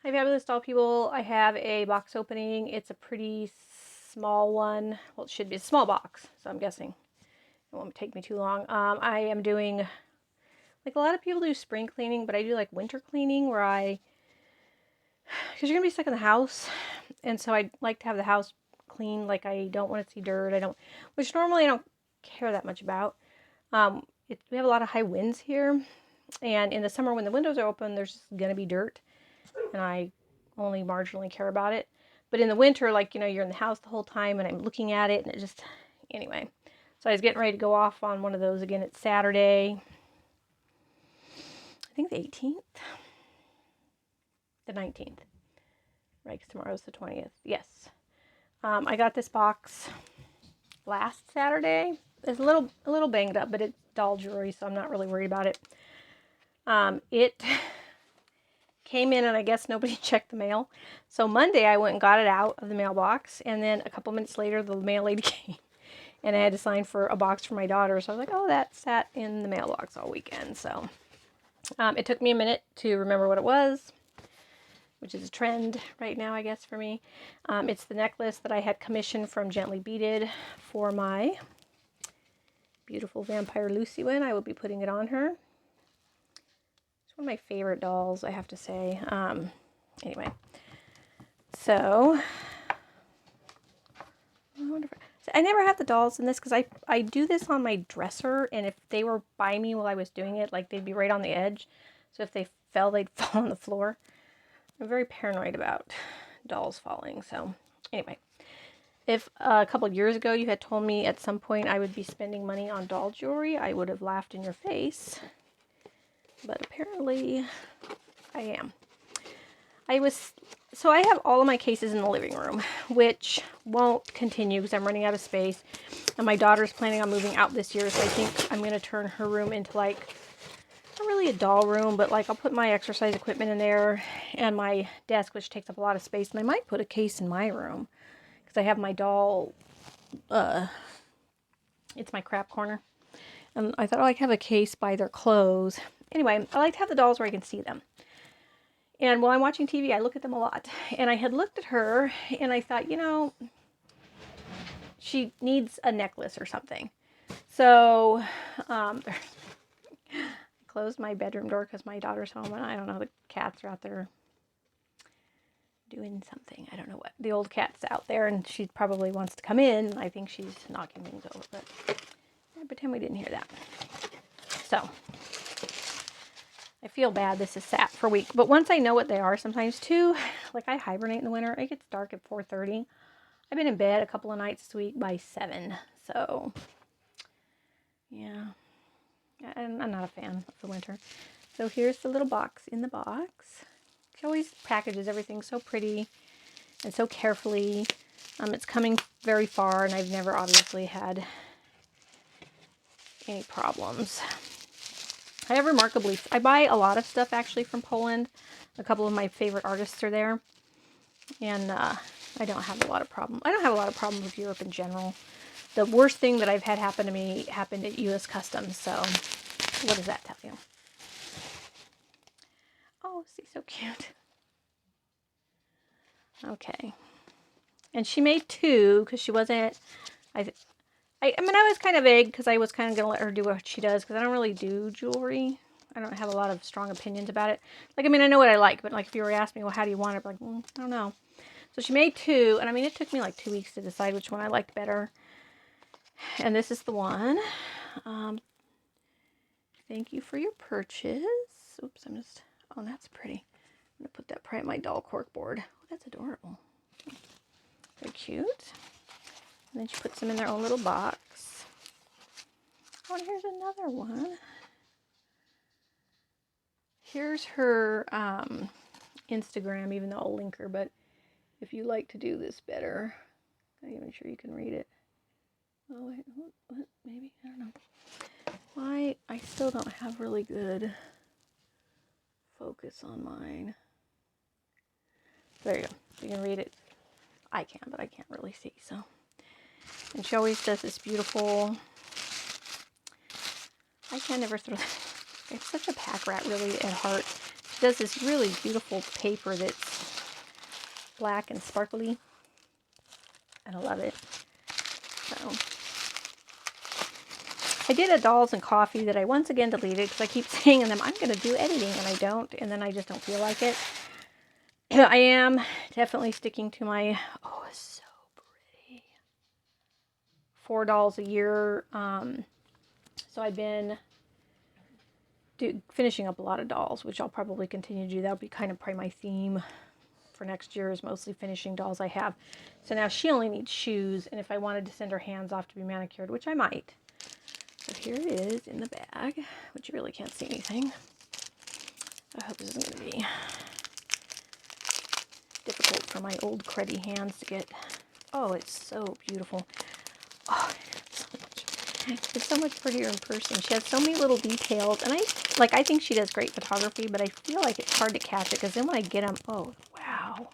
Hi Fabulous Doll People, I have a box opening. It's a pretty small one. Well, it should be a small box, so I'm guessing it won't take me too long. I am doing, like a lot of people do spring cleaning, but I do like winter cleaning where because you're going to be stuck in the house, and so I like to have the house clean. Like I don't want to see dirt. Which normally I don't care that much about. We have a lot of high winds here, and in the summer when the windows are open, there's going to be dirt, and I only marginally care about it. But in the winter, like, you're in the house the whole time and I'm looking at it and it just, anyway. So I was getting ready to go off on one of those again. It's Saturday, I think the 18th, the 19th, right? Because tomorrow's the 20th. Yes. I got this box last Saturday. It's a little banged up, but it's doll jewelry, so I'm not really worried about it. It came in and I guess nobody checked the mail. So Monday I went and got it out of the mailbox, and then a couple minutes later the mail lady came and I had to sign for a box for my daughter. So I was like, oh, that sat in the mailbox all weekend. So it took me a minute to remember what it was, which is a trend right now, I guess, for me. It's the necklace that I had commissioned from Gently Beaded for my beautiful vampire Lucywen. I will be putting it on her. It's one of my favorite dolls, I have to say. Anyway, so I never have the dolls in this because I do this on my dresser, and if they were by me while I was doing it, like they'd be right on the edge. So if they fell, they'd fall on the floor. I'm very paranoid about dolls falling. So anyway, if a couple of years ago you had told me at some point I would be spending money on doll jewelry, I would have laughed in your face. But apparently I am. So I have all of my cases in the living room, which won't continue because I'm running out of space. And my daughter's planning on moving out this year, so I think I'm going to turn her room into like, not really a doll room, but like I'll put my exercise equipment in there and my desk, which takes up a lot of space. And I might put a case in my room because I have my doll, it's my crap corner. And I thought, oh, I could have a case by their clothes. Anyway, I like to have the dolls where I can see them. And while I'm watching TV, I look at them a lot. And I had looked at her, and I thought, she needs a necklace or something. So I closed my bedroom door because my daughter's home, and I don't know, the cats are out there doing something. I don't know what. The old cat's out there, and she probably wants to come in. I think she's knocking things over, but I pretend we didn't hear that. So I feel bad this is sat for a week, but once I know what they are, sometimes too, like I hibernate in the winter. It gets dark at 4:30. I've been in bed a couple of nights this week by 7, so yeah, I'm not a fan of the winter. So here's the little box in the box. She always packages everything so pretty and so carefully. It's coming very far, and I've never obviously had any problems. I buy a lot of stuff actually from Poland. A couple of my favorite artists are there. And I don't have a lot of problems. I don't have a lot of problems with Europe in general. The worst thing that I've had happen to me happened at U.S. Customs. So what does that tell you? Oh, she's so cute. Okay. And she made 2 because she wasn't... I mean, I was kind of vague because I was kind of going to let her do what she does because I don't really do jewelry. I don't have a lot of strong opinions about it. Like, I mean, I know what I like, but like if you were asking me, well, how do you want it? I'm like, I don't know. So she made 2, and I mean, it took me like 2 weeks to decide which one I liked better. And this is the one. Thank you for your purchase. Oops, oh, that's pretty. I'm going to put that right in my doll cork board. Oh, that's adorable. They're cute. And then she puts them in their own little box. Oh, and here's another one. Here's her Instagram, even though I'll link her, but if you like to do this better, I'm not even sure you can read it. Oh, wait, what? Maybe? I don't know. Why? I still don't have really good focus on mine. There you go. You can read it. I can, but I can't really see, so. And she always does this beautiful... I can never throw... It's such a pack rat, really, at heart. does this really beautiful paper that's black and sparkly. And I love it. So I did a Dolls and Coffee that I once again deleted because I keep saying in them, I'm going to do editing, and I don't, and then I just don't feel like it. I am definitely sticking to my, oh, it's so pretty, 4 dolls a year. So I've been finishing up a lot of dolls, which I'll probably continue to do. That'll be kind of probably my theme for next year, is mostly finishing dolls I have. So now she only needs shoes, and if I wanted to send her hands off to be manicured, which I might. So here it is in the bag, which you really can't see anything. I hope this isn't going to be difficult for my old cruddy hands to get. Oh, it's so beautiful. Oh, it's so much prettier in person. She has so many little details, and I think she does great photography, but I feel like it's hard to catch it, because then when I get them, oh, wow.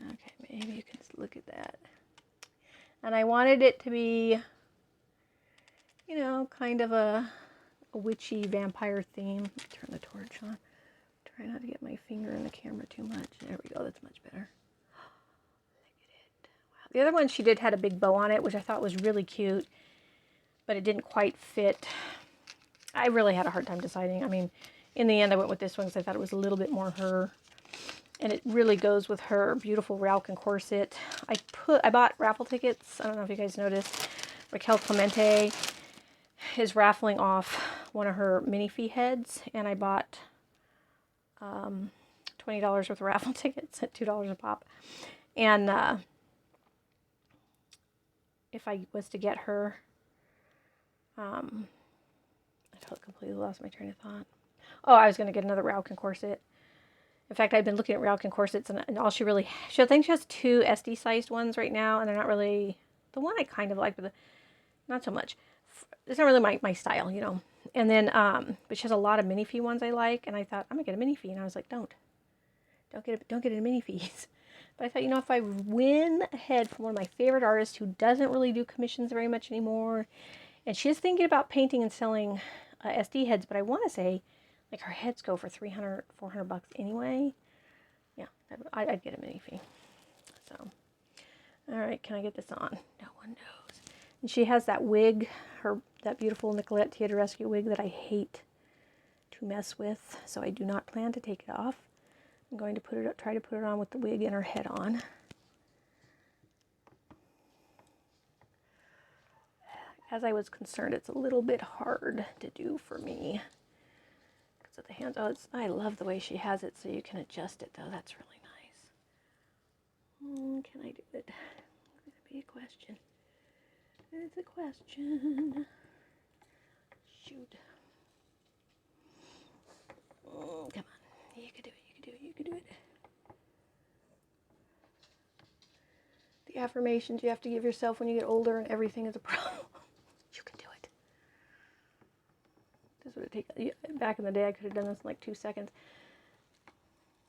Okay, maybe you can look at that. And I wanted it to be, you know, kind of a witchy vampire theme. Let me turn the torch on. Try not to get my finger in the camera too much. There we go. That's much better. Look at it. Wow. The other one she did had a big bow on it, which I thought was really cute, but it didn't quite fit. I really had a hard time deciding. I mean, in the end, I went with this one because I thought it was a little bit more her. And it really goes with her beautiful Ralkin corset. I bought raffle tickets. I don't know if you guys noticed. Raquel Clemente is raffling off one of her minifee heads, and I bought $20 worth of raffle tickets at $2 a pop. And if I was to get her, I completely lost my train of thought. Oh, I was going to get another Ralkin corset. In fact, I've been looking at Ralkin corsets, and all I think she has 2 SD sized ones right now, and they're not really, the one I kind of like, but not so much. It's not really my style, you know. And then, but she has a lot of minifee ones I like, and I thought, I'm gonna get a minifee, and I was like, don't get a minifees. But I thought, you know, if I win a head from one of my favorite artists who doesn't really do commissions very much anymore, and she is thinking about painting and selling SD heads, but I want to say, like, her heads go for $300, $400 anyway. Yeah, I'd get a minifee. So, all right, can I get this on? No one knows. And she has that wig, that beautiful Nicolette Teodorescu wig that I hate to mess with, so I do not plan to take it off. I'm going to try to put it on with the wig and her head on. As I was concerned, it's a little bit hard to do for me because of the hands. Oh, I love the way she has it, so you can adjust it, though. That's really nice. Can I do it? It's going to be a question. It's a question. Shoot. Come on. You can do it. You can do it. You can do it. The affirmations you have to give yourself when you get older and everything is a problem. You can do it. This would take. Back in the day, I could have done this in like 2 seconds.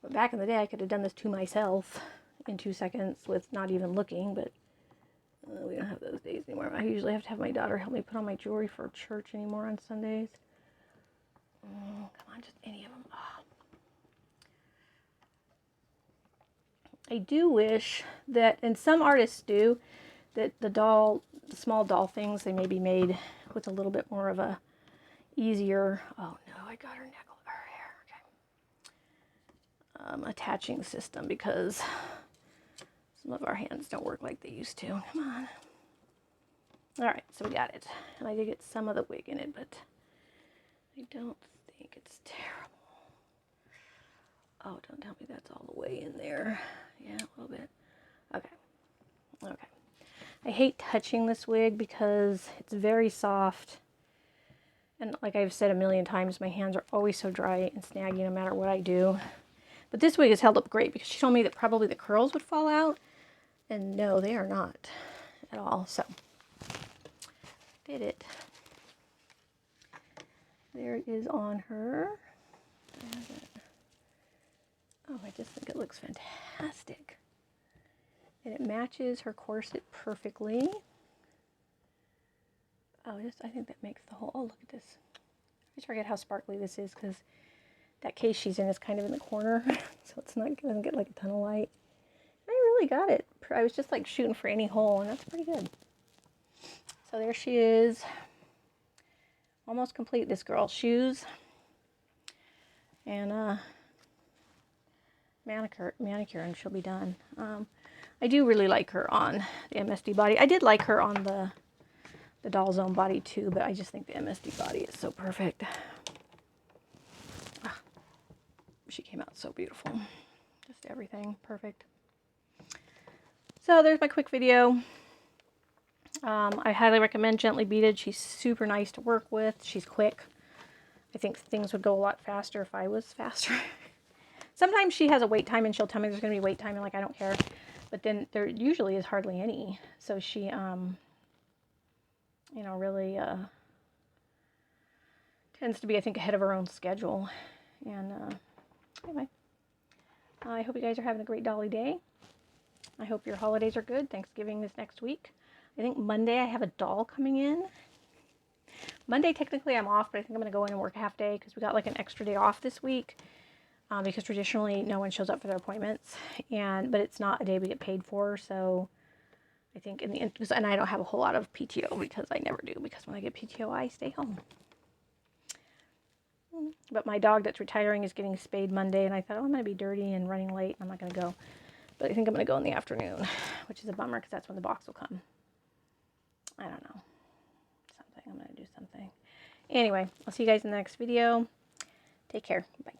But back in the day, I could have done this to myself in 2 seconds with not even looking. But we don't have those days anymore. I usually have to have my daughter help me put on my jewelry for church anymore on Sundays. Come on, just any of them. Oh. I do wish that, and some artists do, that the small doll things, they may be made with a little bit more of a easier, oh no, I got her hair, okay. Attaching system, because some of our hands don't work like they used to. Come on. Alright, so we got it. And I did get some of the wig in it, but I don't think it's terrible. Oh, don't tell me that's all the way in there. Yeah, a little bit. Okay. Okay. I hate touching this wig because it's very soft. And like I've said a million times, my hands are always so dry and snaggy no matter what I do. But this wig has held up great because she told me that probably the curls would fall out. And no, they are not at all. So, did it. There it is on her. Oh, I just think it looks fantastic. And it matches her corset perfectly. Oh, I think that makes the whole, oh, look at this. I just forget how sparkly this is because That case she's in is kind of in the corner, so it's not doesn't get like a ton of light. I really got it. I was just like shooting for any hole, and that's pretty good. So there she is. Almost complete, this girl. Shoes and manicure, and she'll be done. I do really like her on the MSD body. I did like her on the Doll Zone body too, but I just think the MSD body is so perfect. Ah, she came out so beautiful. Just everything perfect. So there's my quick video. I highly recommend Gently Beaded. She's super nice to work with. She's quick. I think things would go a lot faster if I was faster. Sometimes she has a wait time and she'll tell me there's going to be wait time and like, I don't care. But then there usually is hardly any. So she, you know, really tends to be, I think, ahead of her own schedule. And anyway, I hope you guys are having a great Dolly Day. I hope your holidays are good. Thanksgiving is next week. I think Monday I have a doll coming in. Monday, technically, I'm off, but I think I'm going to go in and work a half day because we got like an extra day off this week. Because traditionally no one shows up for their appointments, but it's not a day we get paid for, so I think in the end, and I don't have a whole lot of PTO because I never do, because when I get PTO I stay home. But my dog that's retiring is getting spayed Monday, and I thought, oh, I'm going to be dirty and running late, I'm not going to go. But I think I'm going to go in the afternoon, which is a bummer because that's when the box will come. I don't know. I'm going to do something. Anyway, I'll see you guys in the next video. Take care. Bye.